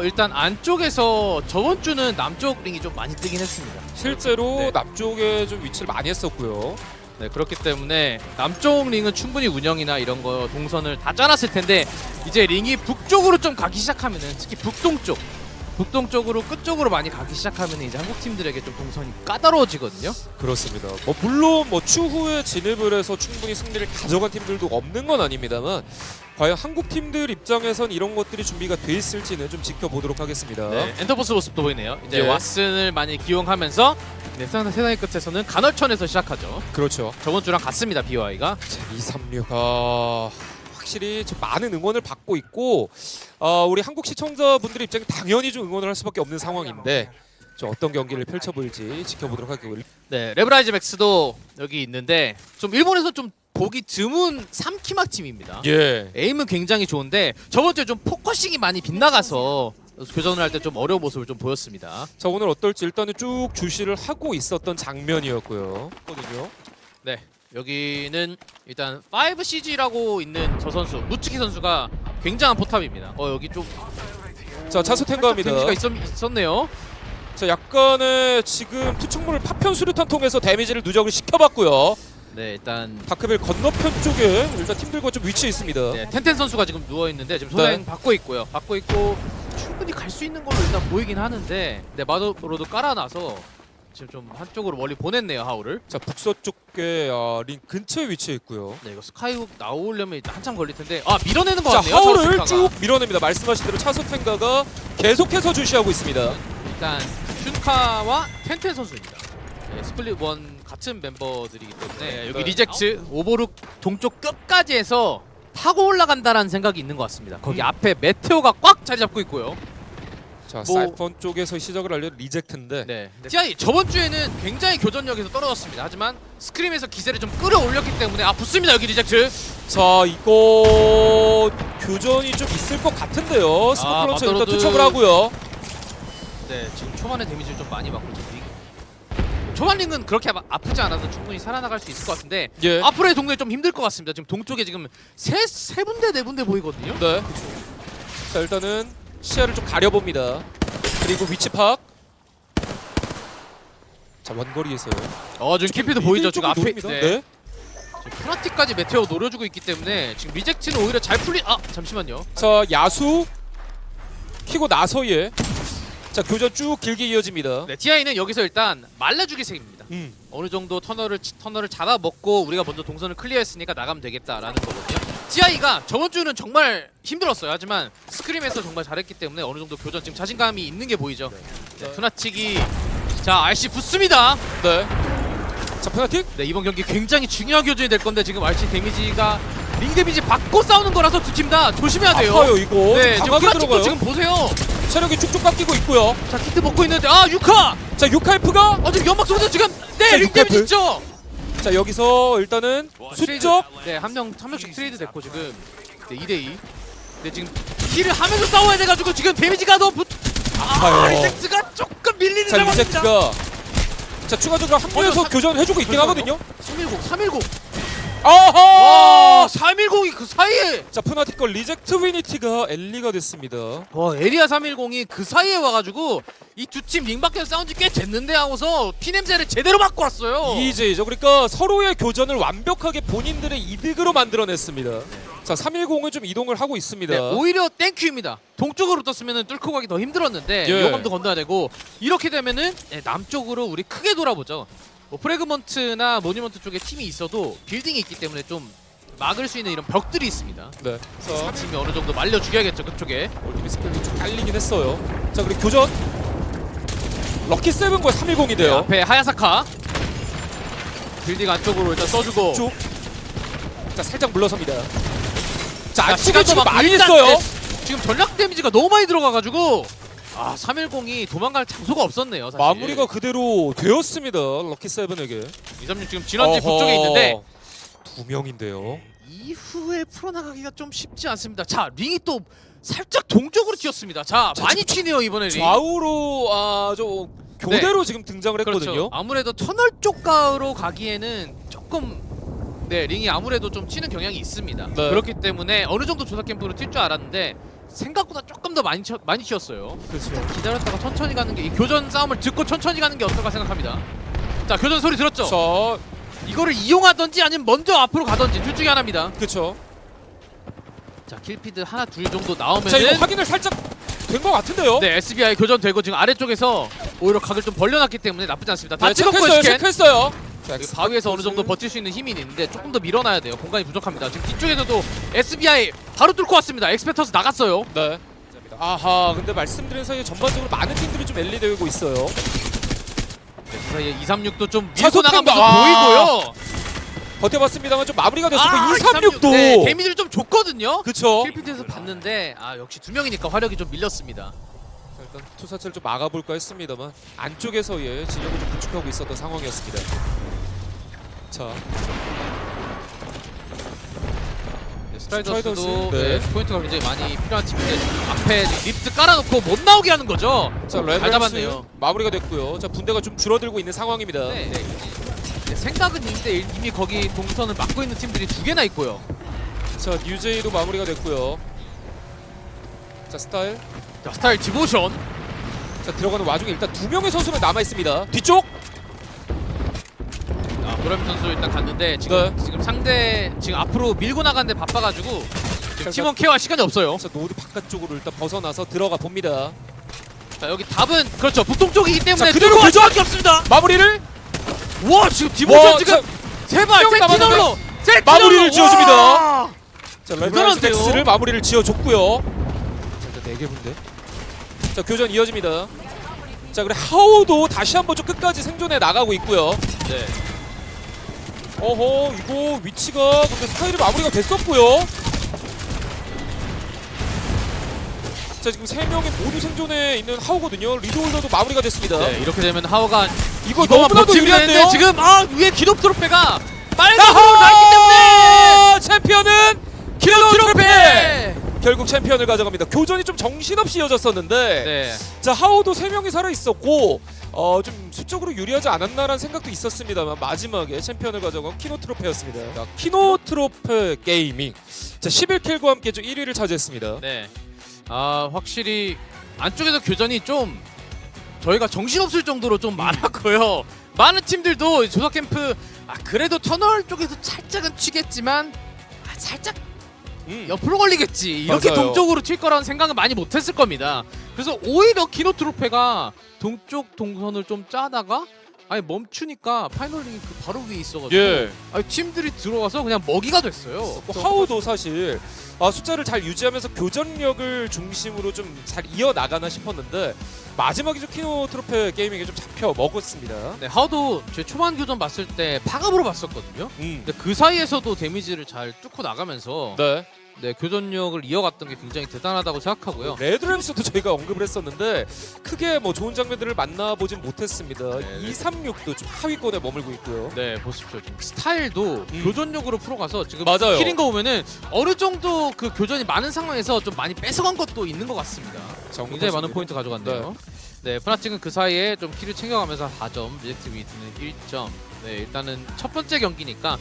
일단 안쪽에서 저번 주는 남쪽 링이 좀 많이 뜨긴 했습니다. 실제로 네. 남쪽에 좀 위치를 많이 했었고요. 네, 그렇기 때문에 남쪽 링은 충분히 운영이나 이런 거 동선을 다 짜놨을 텐데 이제 링이 북쪽으로 좀 가기 시작하면은 특히 북동쪽으로 끝쪽으로 많이 가기 시작하면 이제 한국 팀들에게 좀 동선이 까다로워지거든요. 그렇습니다. 물론 추후에 진입을 해서 충분히 승리를 가져간 팀들도 없는 건 아닙니다만 과연 한국 팀들 입장에선 이런 것들이 준비가 돼 있을지는 좀 지켜보도록 하겠습니다. 네, 엔터포스 모습도 보이네요. 이제 예. 왓슨을 많이 기용하면서 네, 세상의 끝에서는 간헐천에서 시작하죠. 그렇죠. 저번 주랑 같습니다. BY가. 236아 확실히 좀 많은 응원을 받고 있고 우리 한국 시청자분들의 입장에 당연히 좀 응원을 할 수밖에 없는 상황인데 좀 어떤 경기를 펼쳐볼지 지켜보도록 할게요. 네, 레브라이즈 맥스도 여기 있는데 좀 일본에서 좀 보기 드문 3키막 팀입니다. 예. 에임은 굉장히 좋은데 저번 주에 좀 포커싱이 많이 빗나가서 교전을 할 때 좀 어려운 모습을 좀 보였습니다. 자 오늘 어떨지 일단은 쭉 주시를 하고 있었던 장면이었고요. 네, 여기는 일단 5CG라고 있는 저 선수 무츠키 선수가 굉장한 포탑입니다. 여기 좀 자 차수 탱거합니다. 데미지가 있었네요. 자 약간의 지금 투척물 파편 수류탄 통해서 데미지를 누적을 시켜봤고요. 네, 일단 다크벨 건너편 쪽에 일단 팀들과 좀 위치해 있습니다. 네, 텐텐 선수가 지금 누워 있는데 지금 소행 받고 있고요. 받고 있고 충분히 갈 수 있는 걸로 일단 보이긴 하는데 네, 마더로도 깔아놔서 지금 좀 한쪽으로 멀리 보냈네요, 하울을. 자 북서쪽에 링 근처에 위치해 있고요. 네, 이거 스카이훅 나오려면 일단 한참 걸릴 텐데 밀어내는 것 자 같네요. 하울을 차우스카가. 쭉 밀어냅니다. 말씀하신 대로 차소텐가가 계속해서 주시하고 있습니다. 일단 슌카와 텐텐 선수입니다. 네, 스플릿 원 같은 멤버들이기 때문에 여기 네. 리젝트 오버룩 동쪽 끝까지 해서 타고 올라간다라는 생각이 있는 것 같습니다. 거기 앞에 메테오가 꽉 자리 잡고 있고요. 자 뭐- 사이펀 쪽에서 시작을 하려는 리젝트인데 네. TI 저번 주에는 굉장히 교전력에서 떨어졌습니다. 하지만 스크림에서 기세를 좀 끌어올렸기 때문에 붙습니다. 여기 리젝트. 자 이거 교전이 좀 있을 것 같은데요. 스코플런츠 일단 마더로드- 투척을 하고요. 네, 지금 초반에 데미지를 좀 많이 받고 있죠. 초반 링은 그렇게 아프지 않아서 충분히 살아나갈 수 있을 것 같은데 예. 앞으로의 동네 좀 힘들 것 같습니다. 지금 동쪽에 지금 세 군데 네 군데 보이거든요. 네. 자 일단은 시야를 좀 가려봅니다. 그리고 위치 파악. 자 원거리에서요. 지금 키피도 보이죠. 지금 앞에 보입니다. 네. 네. 지금 프나틱까지 메테오 노려주고 있기 때문에 지금 리젝트는 오히려 잘 풀리. 잠시만요. 자 야수 키고 나서에 자 교전 쭉 길게 이어집니다. 네, TI는 여기서 일단 말라주기 색입니다. 어느 정도 터널을 잡아먹고 우리가 먼저 동선을 클리어했으니까 나가면 되겠다라는 거거든요. TI가 저번 주는 정말 힘들었어요. 하지만 스크림에서 정말 잘했기 때문에 어느 정도 교전 지금 자신감이 있는 게 보이죠. 네, 푸나틱이 자 RC 붙습니다. 네. 자 페나틱. 네, 이번 경기 굉장히 중요한 교전이 될 건데 지금 RC 데미지가 링 데미지 받고 싸우는 거라서 두 팀 다 조심해야 돼요. 아파요 이거. 네, 지금 강하게 푸나틱도 들어가요. 지금 보세요. 체력이 쭉쭉 깎이고 있고요. 자, 키트 먹고 있는데 유카! 자 유카이프가 지금 연막 쏘는 지금 자, 링 데미지 육회프. 있죠. 자 여기서 일단은 수적. 네, 한 명씩 트레이드 됐고 지금 네, 2대2. 네, 지금 힐을 하면서 싸워야 돼 가지고 지금 데미지가 너무 아파요. 리젝트가 조금 밀리는 자 상황입니다. 리젝트가 자 추가적으로 합류해서 교전을 해주고 있긴 하거든요. 310. 아하! 310이 그 사이에 자 푸나틱과 리젝트 위니티가 엘리가 됐습니다. 에리아 310이 그 사이에 와가지고 이 두 팀 링 밖에서 싸운 지 꽤 됐는데 하고서 피 냄새를 제대로 맡고 왔어요. EJ죠. 그러니까 서로의 교전을 완벽하게 본인들의 이득으로 만들어냈습니다. 자 310은 좀 이동을 하고 있습니다. 네, 오히려 땡큐입니다. 동쪽으로 떴으면 뚫고 가기 더 힘들었는데 예. 용암도 건너야 되고 이렇게 되면은 남쪽으로 우리 크게 돌아보죠. 프래그먼트나 모니먼트 쪽에 팀이 있어도 빌딩이 있기 때문에 좀 막을 수 있는 이런 벽들이 있습니다. 네. 자 팀이 어느 정도 말려 죽여야겠죠 그쪽에. 올리비 스펠이 좀 깔리긴 했어요. 자 그리고 교전 럭키 세븐과 310인데요. 앞에 하야사카 빌딩 안쪽으로 일단 써주고. 쭉. 자 살짝 물러섭니다. 자 자, 안쪽에 시간도 지금 막 많이 일단 있어요. 지금 전략 데미지가 너무 많이 들어가가지고 310이 도망갈 장소가 없었네요. 사실. 마무리가 그대로 되었습니다. 럭키 세븐에게. 236 지금 진원지 북쪽에 있는데 두 명인데요. 이후에 풀어나가기가 좀 쉽지 않습니다. 자, 링이 또 살짝 동쪽으로 튀었습니다. 자, 자, 많이 튀네요 이번에 링. 좌우로 저 교대로 지금 등장을 했거든요. 그렇죠. 아무래도 터널 쪽가로 가기에는 조금 링이 아무래도 좀 튀는 경향이 있습니다. 네. 그렇기 때문에 어느 정도 조사 캠프로 튈 줄 알았는데 생각보다 조금 더 많이 치었어요. 그렇죠. 기다렸다가 천천히 가는 게 이 교전 싸움을 듣고 천천히 가는 게 어떨까 생각합니다. 자, 교전 소리 들었죠? 자, 이거를 이용하던지 아니면 먼저 앞으로 가던지 둘 중에 하나입니다. 그렇죠. 자, 킬피드 하나 둘 정도 자, 이거 나오면은 확인을 살짝 된 것 같은데요. 네, SBI 교전되고 지금 아래쪽에서 오히려 각을 좀 벌려놨기 때문에 나쁘지 않습니다. 다 네, 찍었고요, 체크했어요. 스캔. 체크했어요. 자, 여기 바위에서 어느 정도 버틸 수 있는 힘이 있는데 조금 더 밀어놔야 돼요. 공간이 부족합니다. 지금 뒤쪽에서도 SBI 바로 뚫고 왔습니다. 엑스페터스 나갔어요. 네. 아하, 근데 말씀드린 사이에 전반적으로 많은 팀들이 좀 엘리되고 있어요. 네, 그 사이에 236도 좀 밀고 자소템 나가면서 보이고요. 버텨봤습니다만 좀 마무리가 됐었고 236 236도. 네, 데미지를 좀 줬거든요. 그쵸. 킬피드에서 봤는데 역시 두 명이니까 화력이 좀 밀렸습니다. 자, 일단 투사체를 좀 막아볼까 했습니다만 안쪽에서의 진영을 좀 구축하고 있었던 상황이었습니다. 자, 네, 스트라이더스도 스트라이더스, 네, 네. 포인트가 굉장히 많이 필요한 팀인데 지금 앞에 지금 립스 깔아놓고 못 나오게 하는 거죠. 자 잘 레벨스 잡았네요. 마무리가 됐고요. 자, 분대가 좀 줄어들고 있는 상황입니다. 네, 네, 생각은 있는데 이미 거기 동선을 막고 있는 팀들이 두 개나 있고요. 자, 뉴제이도 마무리가 됐고요. 자, 스타일. 자, 스타일 디보션. 자, 들어가는 와중에 일단 두 명의 선수만 남아 있습니다. 뒤쪽. 도라미 선수 일단 갔는데 지금 네. 지금 상대 지금 앞으로 밀고 나가는데 바빠가지고 지금 자, 팀원 케어할 시간이 없어요. 자, 노드 바깥쪽으로 일단 벗어나서 들어가 봅니다. 자, 여기 답은 그렇죠 북동 쪽이기 때문에 자, 그대로 뚫고 갈 교전! 수밖에 없습니다. 마무리를. 와 지금 디보션 와, 지금 제발 명 남았는데 센티널로 마무리를 지어줍니다. 와! 자, 대단한데요? 레벨스를 마무리를 지어줬고요. 자, 일단 4개 분대. 자, 교전 이어집니다. 자, 그래 하우도 다시 한번 좀 끝까지 생존해 나가고 있고요. 네. 어허, 이거 위치가 근데 스타일이 마무리가 됐었고요. 자, 지금 3명이 모두 생존해 있는 하우거든요. 리드홀더도 마무리가 됐습니다. 네, 이렇게 되면 하워가 이거 이거만 너무나도 버티면 유리한데요? 되는데 지금 위에 기록 트로페가 빨간색으로 나있기 때문에 아하! 챔피언은 기록 트로페. 결국 챔피언을 가져갑니다. 교전이 좀 정신없이 이어졌었는데 네. 자, 하우도 3명이 살아있었고 좀 수적으로 유리하지 않았나라는 생각도 있었습니다만 마지막에 챔피언을 가져간 키노 트로페였습니다. 자, 키노 트로페 게이밍 자 11킬과 함께 좀 1위를 차지했습니다. 네. 확실히 안쪽에서 교전이 좀 저희가 정신없을 정도로 좀 많았고요. 많은 팀들도 조사 캠프 그래도 터널 쪽에서 살짝은 튀겠지만 살짝 옆으로 걸리겠지 이렇게 맞아요. 동쪽으로 튈 거라는 생각은 많이 못했을 겁니다. 그래서 오히려 키노 트로페가 동쪽 동선을 좀 짜다가 멈추니까 파이널링이 바로 위에 있어가지고 예. 팀들이 들어와서 그냥 먹이가 됐어요. 하우도 사실 숫자를 잘 유지하면서 교전력을 중심으로 좀 잘 이어나가나 싶었는데 마지막에 좀 키노 트로페 게이밍에 좀 잡혀 먹었습니다. 네, 하우도 제 초반 교전 봤을 때 파갑으로 봤었거든요. 근데 그 사이에서도 데미지를 잘 뚫고 나가면서 네. 교전력을 이어갔던 게 굉장히 대단하다고 생각하고요. 레드램스도 저희가 언급을 했었는데 크게 뭐 좋은 장면들을 만나보진 못했습니다. 네. 236도 좀 하위권에 머물고 있고요. 네, 보십시오. 지금 스타일도 교전력으로 풀어가서 지금 맞아요. 킬인 거 보면은 어느 정도 그 교전이 많은 상황에서 좀 많이 뺏어간 것도 있는 것 같습니다. 굉장히 많은 포인트 가져갔네요. 네, 푸나틱은 그 사이에 좀 킬을 챙겨가면서 4점, 리젝트 위드는 1점. 네, 일단은 첫 번째 경기니까